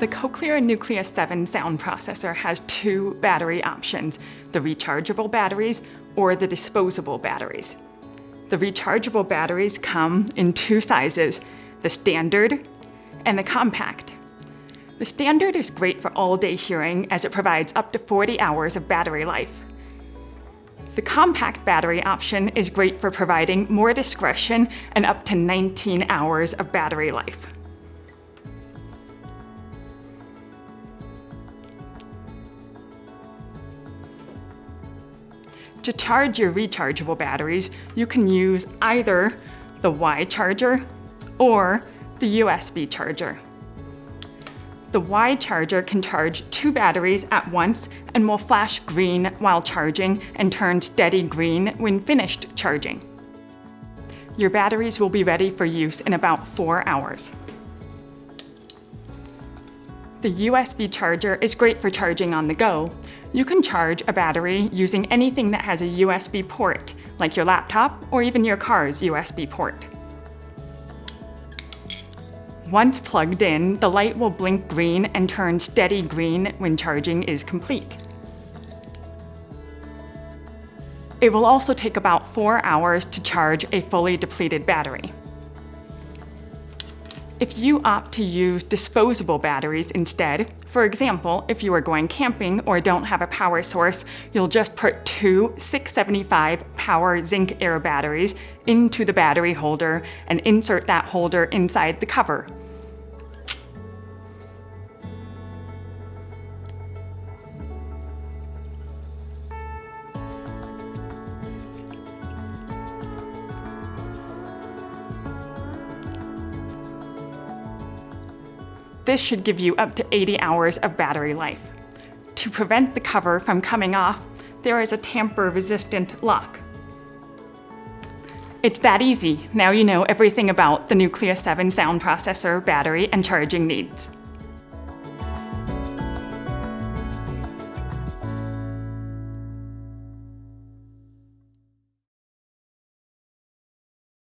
The Cochlear Nucleus 7 sound processor has two battery options, the rechargeable batteries or the disposable batteries. The rechargeable batteries come in two sizes, the standard and the compact. The standard is great for all-day hearing as it provides up to 40 hours of battery life. The compact battery option is great for providing more discretion and up to 19 hours of battery life. To charge your rechargeable batteries, you can use either the Y charger or the USB charger. The Y charger can charge two batteries at once and will flash green while charging and turn steady green when finished charging. Your batteries will be ready for use in about 4 hours. The USB charger is great for charging on the go. You can charge a battery using anything that has a USB port, like your laptop or even your car's USB port. Once plugged in, the light will blink green and turn steady green when charging is complete. It will also take about 4 hours to charge a fully depleted battery. If you opt to use disposable batteries instead, for example, if you are going camping or don't have a power source, you'll just put two 675 power zinc air batteries into the battery holder and insert that holder inside the cover. This should give you up to 80 hours of battery life. To prevent the cover from coming off, there is a tamper-resistant lock. It's that easy. Now you know everything about the Nucleus 7 sound processor, battery, and charging needs.